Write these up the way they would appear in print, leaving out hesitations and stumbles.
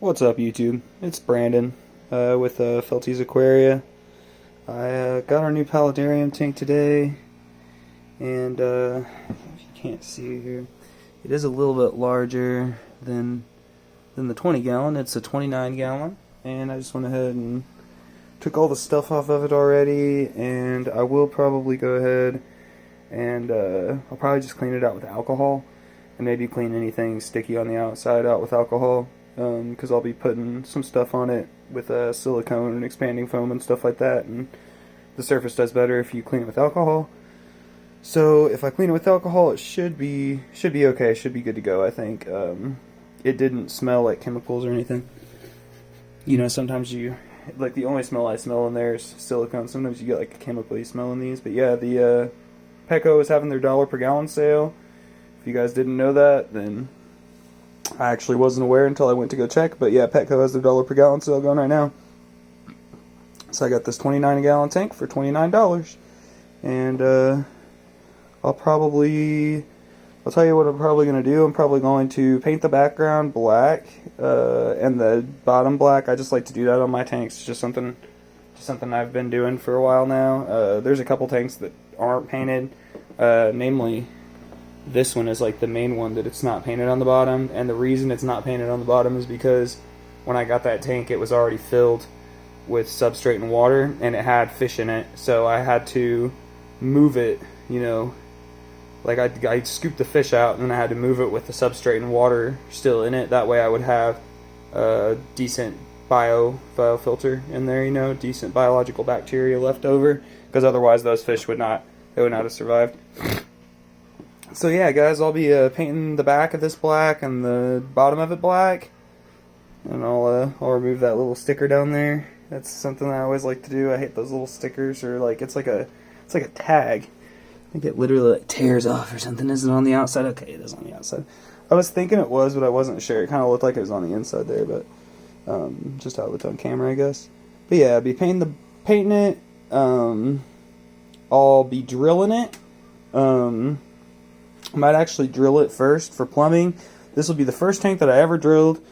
What's up, YouTube? It's Brandon with Felties Aquaria. I got our new Paludarium tank today, and if you can't see here, it is a little bit larger than the 20 gallon. It's a 29 gallon, and I just went ahead and took all the stuff off of it already, and I will probably go ahead and I'll probably just clean it out with alcohol, and maybe clean anything sticky on the outside out with alcohol. Because I'll be putting some stuff on it with silicone and expanding foam and stuff like that, and the surface does better if you clean it with alcohol. So if I clean it with alcohol, it should be okay. Should be good to go, I think. It didn't smell like chemicals or anything. You know, sometimes like the only smell I smell in there is silicone. Sometimes you get like a chemical smell in these. But yeah, the Petco is having their $1 per gallon sale. If you guys didn't know that, then I actually wasn't aware until I went to go check, but yeah, Petco has their $1 per gallon sale going right now. So I got this 29 gallon tank for $29, and I'll tell you what I'm probably going to do. I'm probably going to paint the background black and the bottom black. I just like to do that on my tanks. It's just something I've been doing for a while now. There's a couple tanks that aren't painted, namely this one is like the main one that it's not painted on the bottom, and the reason it's not painted on the bottom is because when I got that tank it was already filled with substrate and water, and it had fish in it, so I had to move it, you know, like I scooped the fish out and then I had to move it with the substrate and water still in it. That way I would have a decent biofilter in there, you know, decent biological bacteria left over, because otherwise those fish would not have survived. So yeah, guys, I'll be painting the back of this black and the bottom of it black, and I'll remove that little sticker down there. That's something I always like to do. I hate those little stickers, or like it's like a tag. I think it literally like tears off or something. Is it on the outside? Okay, it is on the outside. I was thinking it was, but I wasn't sure. It kind of looked like it was on the inside there, but just how it looked on camera, I guess. But yeah, I'll be painting it. I'll be drilling it. I might actually drill it first for plumbing. This will be the first tank that I ever drilled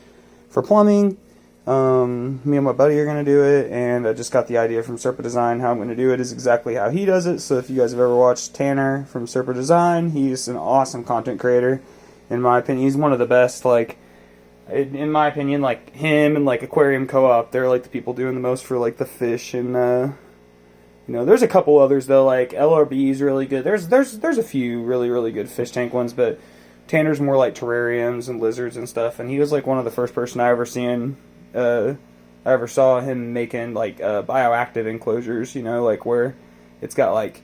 for plumbing. Me and my buddy are going to do it, and I just got the idea from Serpa Design. How I'm going to do it is exactly how he does it. So if you guys have ever watched Tanner from Serpa Design, he's an awesome content creator. In my opinion, he's one of the best. Like, in my opinion, like him and like Aquarium Co-op, they're like the people doing the most for like the fish and you know, there's a couple others though, like LRB is really good. There's a few really good fish tank ones, but Tanner's more like terrariums and lizards and stuff. And he was like one of the first person I ever saw him making like bioactive enclosures. You know, like where it's got like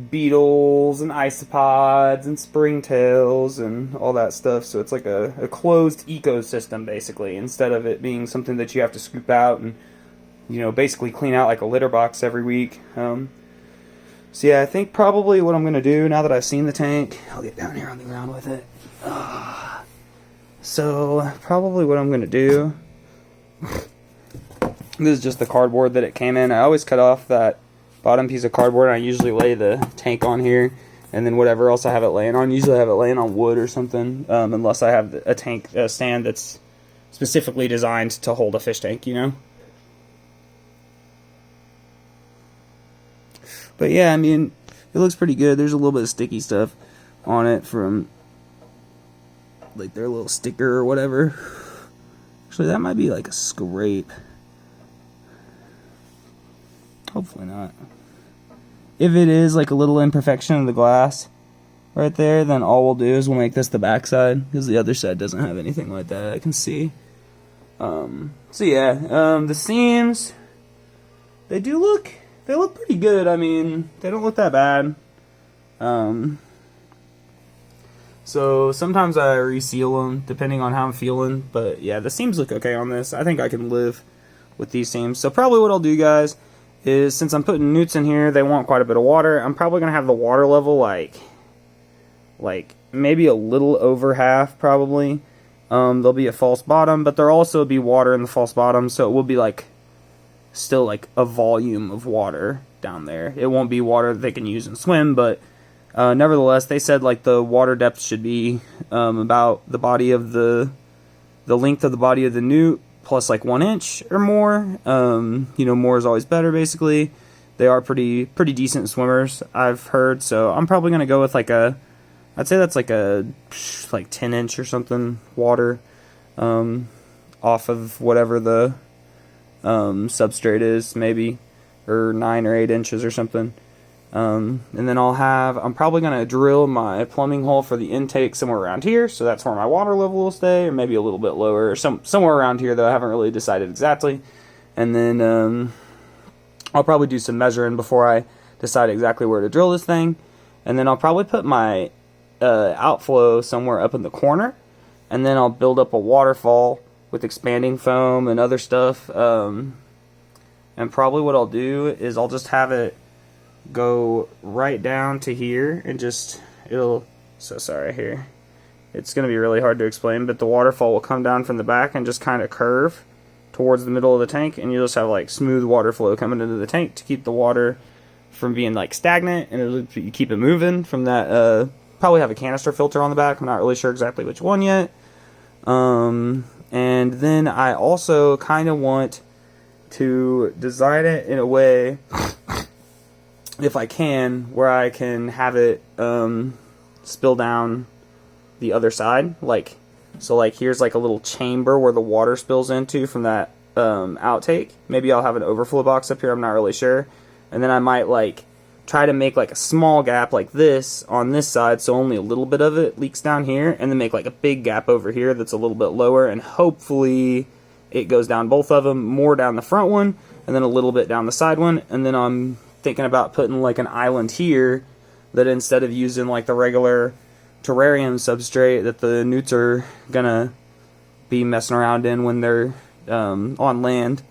beetles and isopods and springtails and all that stuff. So it's like a closed ecosystem basically, instead of it being something that you have to scoop out and, you know, basically clean out like a litter box every week. So yeah, I think probably what I'm going to do now that I've seen the tank, I'll get down here on the ground with it. So probably what I'm going to do, this is just the cardboard that it came in. I always cut off that bottom piece of cardboard, and I usually lay the tank on here, and then whatever else I have it laying on, usually I have it laying on wood or something, unless I have a stand that's specifically designed to hold a fish tank, you know. But yeah, I mean, it looks pretty good. There's a little bit of sticky stuff on it from like their little sticker or whatever. Actually, that might be like a scrape. Hopefully not. If it is like a little imperfection of the glass right there, then all we'll do is we'll make this the back side, because the other side doesn't have anything like that I can see. So yeah, the seams, they look pretty good. I mean, they don't look that bad. So sometimes I reseal them depending on how I'm feeling, but yeah, the seams look okay on this. I think I can live with these seams. So probably what I'll do, guys, is since I'm putting newts in here, they want quite a bit of water. I'm probably gonna have the water level like maybe a little over half, probably. There'll be a false bottom, but there'll also be water in the false bottom, so it will be like still like a volume of water down there. It won't be water that they can use and swim, but nevertheless, they said like the water depth should be about the body of the length of the body of the newt plus like 1 inch or more. You know, more is always better, basically. They are pretty decent swimmers, I've heard, so I'm probably going to go with like I'd say that's like a 10 inch or something water off of whatever the substrate is, maybe, or 9 or 8 inches or something. And then I'm probably going to drill my plumbing hole for the intake somewhere around here, so that's where my water level will stay, or maybe a little bit lower, or somewhere around here, though I haven't really decided exactly. And then I'll probably do some measuring before I decide exactly where to drill this thing. And then I'll probably put my outflow somewhere up in the corner, and then I'll build up a waterfall with expanding foam and other stuff. And probably what I'll do is I'll just have it go right down to here, and just here it's gonna be really hard to explain, but the waterfall will come down from the back and just kind of curve towards the middle of the tank, and you'll just have like smooth water flow coming into the tank to keep the water from being like stagnant, and you keep it moving from that. Probably have a canister filter on the back. I'm not really sure exactly which one yet. And then I also kind of want to design it in a way, if I can, where I can have it spill down the other side. So here's like a little chamber where the water spills into from that outtake. Maybe I'll have an overflow box up here, I'm not really sure. And then I might like try to make like a small gap like this on this side, so only a little bit of it leaks down here, and then make like a big gap over here that's a little bit lower, and hopefully it goes down both of them, more down the front one and then a little bit down the side one. And then I'm thinking about putting like an island here, that instead of using like the regular terrarium substrate that the newts are gonna be messing around in when they're on land,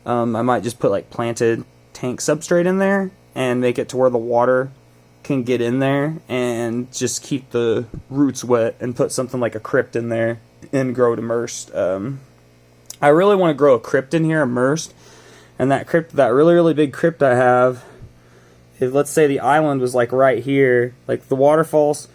I might just put like planted tank substrate in there and make it to where the water can get in there and just keep the roots wet, and put something like a crypt in there and grow it immersed. I really want to grow a crypt in here immersed, and that crypt, that really big crypt I have, if let's say the island was like right here, like the waterfalls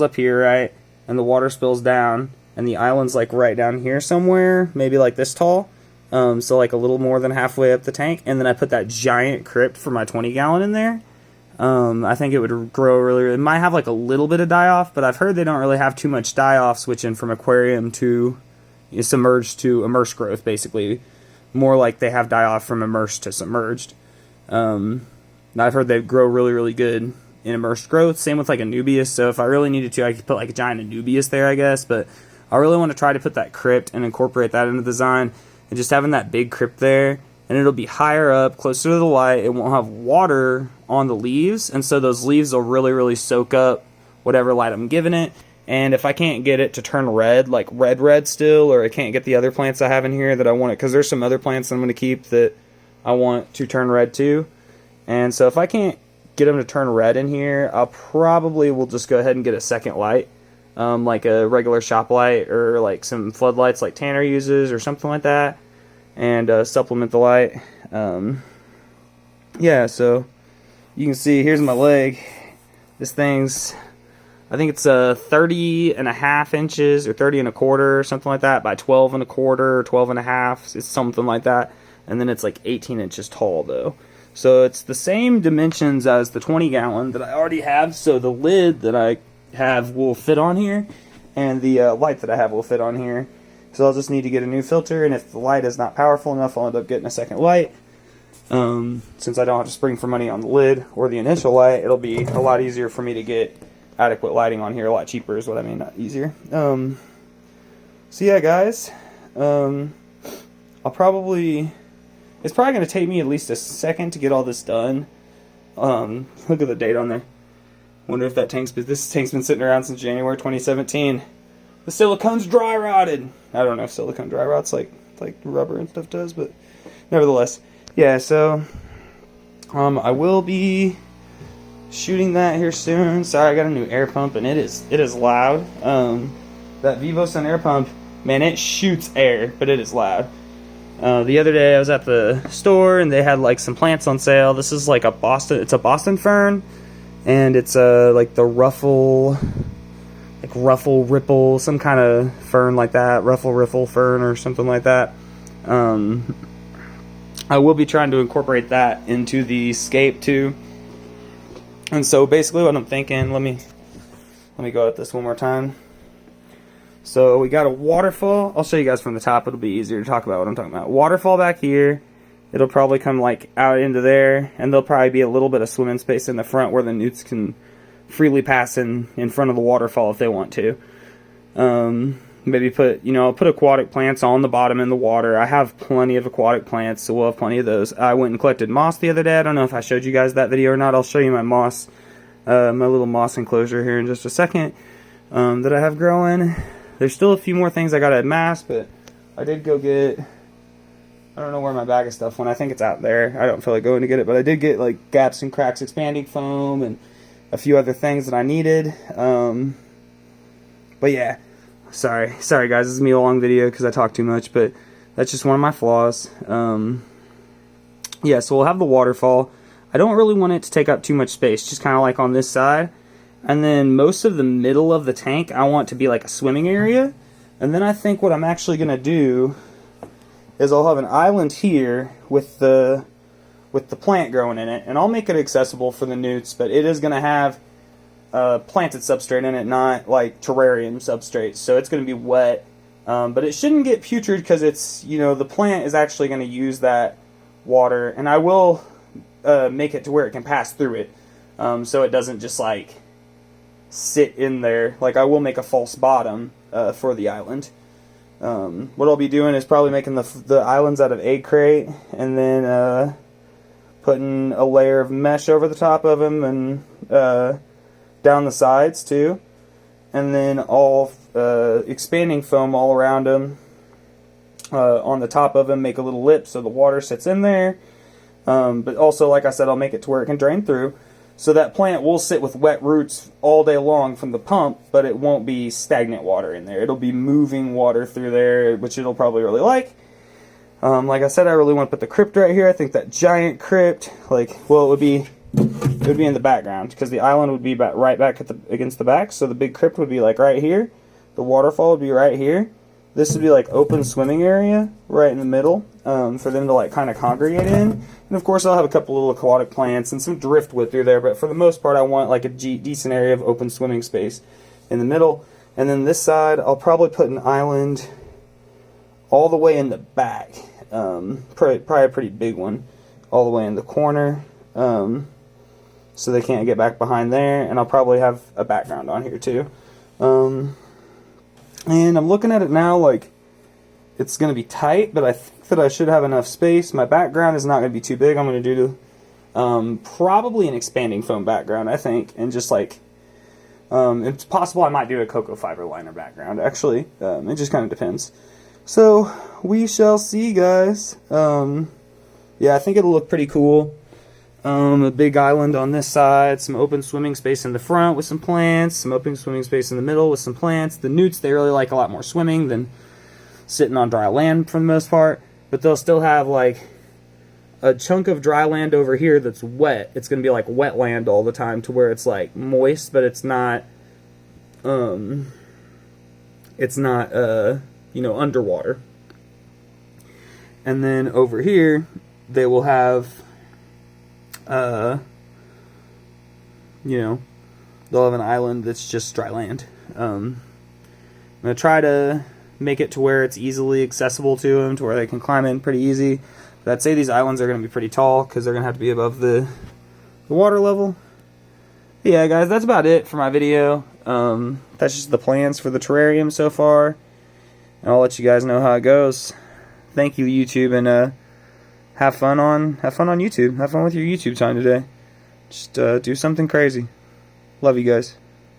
up here, right, and the water spills down, and the island's like right down here somewhere, maybe like this tall, so like a little more than halfway up the tank, and then I put that giant crypt for my 20 gallon in there. I think it would grow really, it might have like a little bit of die-off, but I've heard they don't really have too much die-off switching from aquarium to submerged to immersed growth, basically. More like they have die-off from immersed to submerged. I've heard they grow really good in immersed growth. Same with like Anubias, so if I really needed to, I could put like a giant Anubias there, I guess, but I really want to try to put that crypt and incorporate that into the design, and just having that big crypt there, and it'll be higher up, closer to the light, it won't have water on the leaves, and so those leaves will really soak up whatever light I'm giving it. And if I can't get it to turn red, like red still, or I can't get the other plants I have in here that I want it, because there's some other plants I'm going to keep that I want to turn red too, and so if I can't get them to turn red in here, I'll probably will just go ahead and get a second light, like a regular shop light, or like some floodlights like Tanner uses or something like that, and supplement the light. Yeah, so you can see, here's my leg. This thing's, I think it's 30 and a half inches, or 30 and a quarter, or something like that, by 12 and a quarter, or 12 and a half, it's something like that. And then it's like 18 inches tall though. So it's the same dimensions as the 20 gallon that I already have, so the lid that I have will fit on here, and the light that I have will fit on here. So I'll just need to get a new filter, and if the light is not powerful enough, I'll end up getting a second light. Since I don't have to spring for money on the lid or the initial light, it'll be a lot easier for me to get adequate lighting on here. A lot cheaper is what I mean, not easier. So yeah, guys, it's probably going to take me at least a second to get all this done. Look at the date on there. Wonder if this tank's been sitting around since January 2017. The silicone's dry rotted. I don't know if silicone dry rots like rubber and stuff does, but nevertheless, yeah. So I will be shooting that here soon. Sorry, I got a new air pump, and it is loud. That VivoSun air pump, man, it shoots air, but it is loud. The other day I was at the store, and they had like some plants on sale. This is like it's a Boston fern, and it's like the ruffle, like ruffle ripple, some kind of fern like that, ruffle riffle fern or something like that. I will be trying to incorporate that into the scape too. And so basically what I'm thinking, let me go at this one more time. So we got a waterfall. I'll show you guys from the top. It'll be easier to talk about what I'm talking about. Waterfall back here. It'll probably come like out into there, and there'll probably be a little bit of swimming space in the front where the newts can freely pass in front of the waterfall if they want to. Maybe put aquatic plants on the bottom in the water. I have plenty of aquatic plants, so we'll have plenty of those. I went and collected moss the other day. I don't know if I showed you guys that video or not. I'll show you my moss, my little moss enclosure here in just a second that I have growing. There's still a few more things I gotta amass, but I did go get, I don't know where my bag of stuff went. I think it's out there. I don't feel like going to get it, but I did get like Gaps and Cracks expanding foam and a few other things that I needed. But yeah. Sorry guys, this is me a long video because I talk too much, but that's just one of my flaws. Yeah, so we'll have the waterfall. I don't really want it to take up too much space, just kind of like on this side. And then most of the middle of the tank I want to be like a swimming area. And then I think what I'm actually going to do is I'll have an island here with the plant growing in it. And I'll make it accessible for the newts, but it is going to have planted substrate in it, not like terrarium substrate, so it's going to be wet, but it shouldn't get putrid because it's, the plant is actually going to use that water, and I will make it to where it can pass through it, so it doesn't just like sit in there. Like, I will make a false bottom for the island. What I'll be doing is probably making the islands out of egg crate, and then putting a layer of mesh over the top of them, and down the sides too, and then all expanding foam all around them on the top of them. Make a little lip so the water sits in there, but also, like I said, I'll make it to where it can drain through, so that plant will sit with wet roots all day long from the pump, but it won't be stagnant water in there. It'll be moving water through there, which it'll probably really like. Like I said, I really want to put the crypt right here. I think that giant crypt, it would be in the background because the island would be right back against the back, so the big crypt would be like right here. The waterfall would be right here. This would be like open swimming area right in the middle for them to like kind of congregate in. And of course I'll have a couple little aquatic plants and some driftwood through there, but for the most part I want like a decent area of open swimming space in the middle. And then this side I'll probably put an island all the way in the back, probably a pretty big one all the way in the corner. So they can't get back behind there, and I'll probably have a background on here too. And I'm looking at it now like it's going to be tight, but I think that I should have enough space. My background is not going to be too big. I'm going to do probably an expanding foam background, I think, and just like it's possible I might do a cocoa fiber liner background, actually. It just kind of depends. So we shall see, guys. Yeah, I think it'll look pretty cool. A big island on this side, some open swimming space in the front with some plants, some open swimming space in the middle with some plants. The newts, they really like a lot more swimming than sitting on dry land for the most part, but they'll still have like a chunk of dry land over here that's wet. It's going to be like wetland all the time to where it's like moist, but it's not underwater. And then over here, they will have they'll have an island that's just dry land. I'm going to try to make it to where it's easily accessible to them, to where they can climb in pretty easy. But I'd say these islands are going to be pretty tall because they're going to have to be above the water level. But yeah, guys, that's about it for my video. That's just the plans for the terrarium so far. And I'll let you guys know how it goes. Thank you, YouTube, and have fun on YouTube. Have fun with your YouTube time today. Just do something crazy. Love you guys.